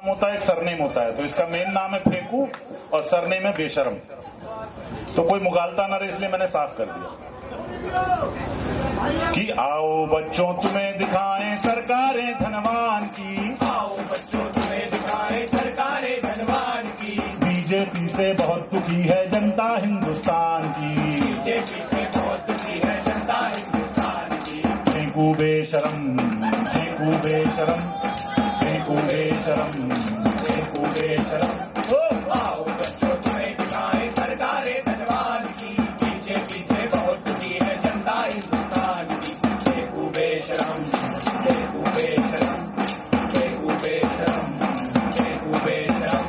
होता है, एक सरनेम होता है। तो इसका मेन नाम है फेंकू और सरनेम है बेशरम। तो कोई मुगालता ना रहे इसलिए मैंने साफ कर दिया कि आओ बच्चों तुम्हें दिखाएं सरकारें धनवान की, आओ बच्चों तुम्हें दिखाएं सरकारें धनवान की। बीजेपी से बहुत दुखी है जनता हिंदुस्तान की, बीजेपी से बहुत दुखी है जनता हिंदुस्तान की। फेंकू बेशरम, फेंकू बेशरम, फेंकू बेशरम, फेंकू बेशरम। आओ बच्चों तुम्हें दिखाएं सरकारें धनवान की। बीजेपी से बहुत दुखी है जनता हिंदुस्तान की। फेंकू बेशरम, फेंकू बेशरम, फेंकू बेशरम, फेंकू बेशरम।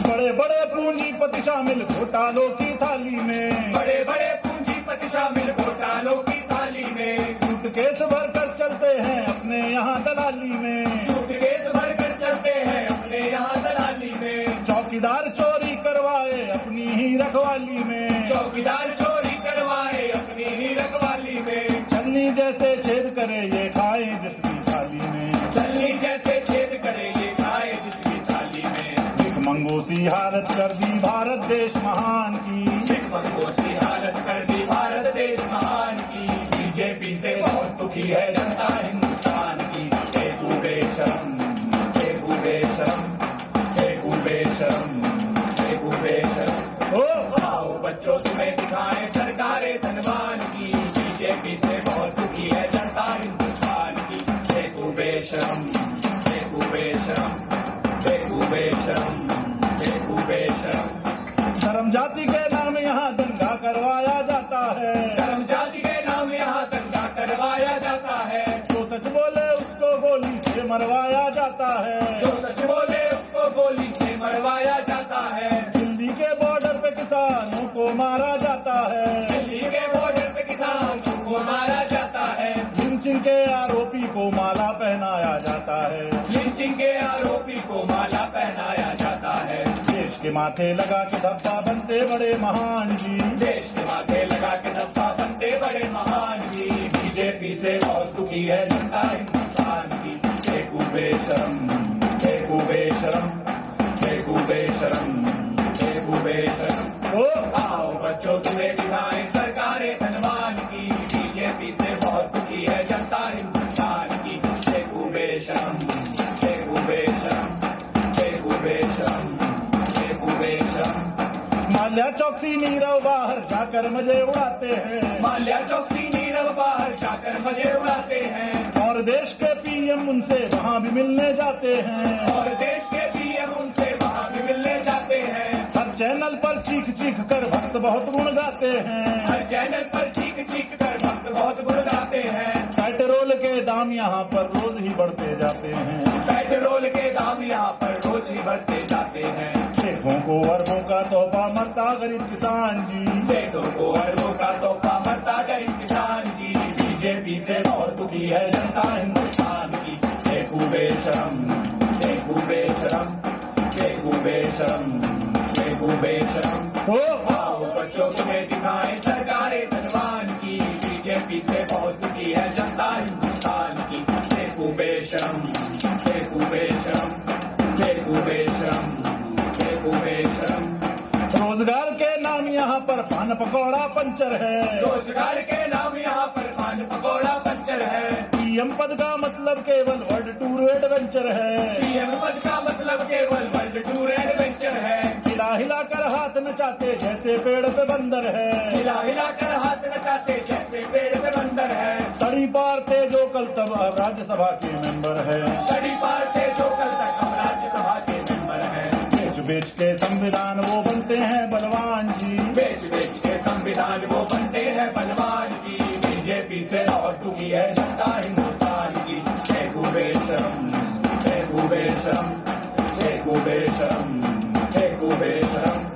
बड़े बड़े पूंजीपति शामिल घोटालों की थाली में, बड़े बड़े पूंजीपति शामिल घोटालों की थाली में। सूटकेस भरकर चलते हैं अपने यहाँ दलाली में, सूटकेस भरकर चलते हैं अपने यहाँ दलाली में। चौकीदार चोरी करवाए अपनी ही रखवाली में, चौकीदार चोरी करवाए अपनी ही रखवाली में। छन्नी जैसे छेद करे ये खाए जिसकी थाली में, छलनी जैसे छेद करे ये खाए जिसकी थाली में। भिखमंगों सी हालत कर दी भारत देश महान की, भिखमंगों सी हालत कर दी भारत देश महान की। बीजेपी से बहुत दुखी है जनता हिंदुस्तान की। फेंकू बेशरम, फेंकू बेशरम, फेंकू बेशरम, फेंकू बेशरम। आओ बच्चों तुम्हें दिखाएं सरकारें धनवान की। बीजेपी से बहुत दुखी है जनता हिंदुस्तान की। फेंकू बेशरम, फेंकू बेशरम, फेंकू बेशरम, फेंकू बेशरम। धर्म जाति के नाम यहाँ दंगा करवाया जाता है, धर्म जाति के नाम यहाँ दंगा करवाया जाता है। जो सच बोले उसको गोली से मरवाया जाता है, जो सच बोले उसको गोली से मरवाया जाता है। दिल्ली के बॉर्डर पे किसानों को मारा जाता है, दिल्ली के बॉर्डर पे किसानों को मारा जाता है। लिंचिंग के आरोपी को माला पहनाया जाता है, लिंचिंग के आरोपी को माला पहनाया जाता है। देश के माथे लगा के धब्बा बनते बड़े महान जी, देश के माथे लगा के धब्बा बनते बड़े महान जी। बीजेपी से बहुत दुखी है जनता हिंदुस्तान की। फेंकू बेशरम, फेंकू बेशरम, फेंकू बेशरम, फेंकू बेशरम। आओ बच्चों तुम्हें दिखाएं सरकारें धनवान की। बीजेपी से बहुत दुखी है जनता हिंदुस्तान की। फेंकू बेशरम, फेंकू बेशरम, फेंकू बेशरम, फेंकू बेशरम। माल्या चौकसी नीरव बाहर जाकर मजे उड़ाते हैं, माल्या चौकसी नीरव बाहर जाकर मजे उड़ाते हैं। और देश के पीएम उनसे वहाँ भी मिलने जाते हैं, और देश के पीएम उनसे वहाँ भी मिलने जाते हैं। हर चैनल पर चीख चीख कर भक्त बहुत गुण गाते हैं, हर चैनल पर चीख चीख कर भक्त बहुत गुण गाते हैं। पेट्रोल के दाम यहाँ पर रोज ही बढ़ते जाते हैं, पेट्रोल के दाम यहाँ पर रोज ही बढ़ते जाते हैं। देखों को अरबों का तोहफा मरता गरीब किसान जी, देशों को अरबों का तोहफा मरता गरीब किसान जी। बीजेपी से बहुत दुखी है जनता हिंदुस्तान की। फेंकू बेशरम, फेंकू बेशरम, फेंकू बेशरम, फेंकू बेशरम। आओ बच्चों तुम्हें दिखाएं सरकारें धनवान की। बीजेपी से बहुत दुखी है जनता हिंदुस्तान की। फेंकू बेशरम, फेंकू बेशरम, फेंकू बेशरम, फेंकू बेशरम। रोजगार के नाम यहाँ पर पान पकौड़ा पंचर है, रोजगार के नाम यहाँ पर पान पकौड़ा पंचर है। पीएम पद का मतलब केवल वर्ल्ड टूर एडवेंचर है, पीएम पद का मतलब केवल वर्ल्ड टूर एडवेंचर है। हिला हिला कर हाथ नचाते जैसे पेड़ पे बंदर है, हिला हिला कर हाथ नचाते जैसे पेड़ पे बंदर है। सड़ी पारते जो कल तब अब राज्यसभा के मेंबर है, सड़ी पारते जो कल तक हम राज्यसभा के मेंबर हैं। बेच बेच के संविधान वो बनते हैं बलवान जी, बेच बेच के संविधान वो बनते हैं बलवान जी। बीजेपी से बहुत दुखी है जनता हिंदुस्तान की। फेंकू बेशरम, फेंकू बेशरम, फेंकू बेशरम, फेंकू बेशरम।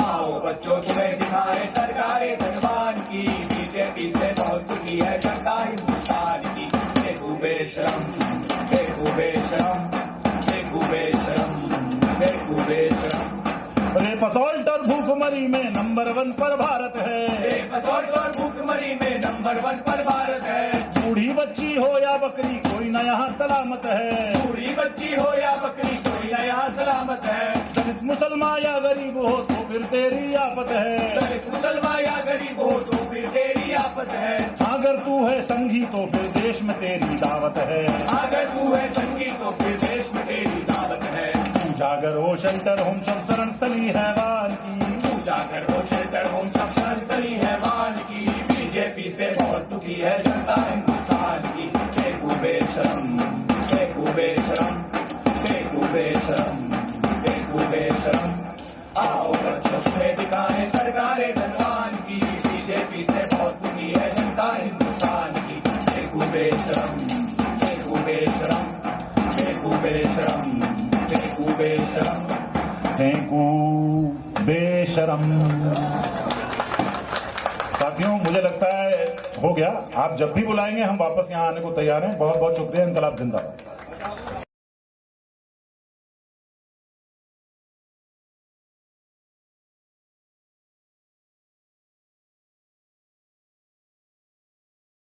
आओ बच्चों तुम्हें दिखाएं सरकारें धनवान की। बीजेपी से बहुत दुखी है जनता हिंदुस्तान की। फेंकू बेशरम, फेंकू बेशरम, फेंकू बेशरम, फेंकू बेशरम। रेपसॉल्ट और भूखमरी में नंबर 1 पर भारत है, रेपसॉल्ट और भूखमरी में नंबर 1 पर भारत है। बूढ़ी बच्ची हो या बकरी कोई न यहाँ सलामत है, बूढ़ी बच्ची हो या बकरी कोई न आफत है। दलित मुसलमान या गरीब हो तो फिर तेरी आफत है। दलित मुसलमान या गरीब हो तो फिर तेरी आफत है। अगर तू है संघी तो फिर देश में तेरी दावत है। अगर तू है संगी तो फिर देश में तेरी दावत है। जागर हो शेल्टर होम सब शरण स्थली है वान की। तू जाकर हो शेल्टर होम सब शरण स्थली है मान की। बीजेपी से बहुत दुखी है जनता हिंदुस्तान की। देखो बेशरम, देखो बेशरम, देखो बेशरम, देखो बेशरम। आओ बच्चों तुम्हें दिखाएं सरकारें धनवान की। बीजेपी से बहुत दुखी है जनता हिंदुस्तान की। देखो बेशरम, देखो बेशरम, देखो बेशरम, देखो बेशरम, फेंकू बेशरम। साथियों मुझे लगता है हो गया। आप जब भी बुलाएंगे हम वापस यहाँ आने को तैयार हैं। बहुत बहुत शुक्रिया। इनकलाब जिंदाबाद।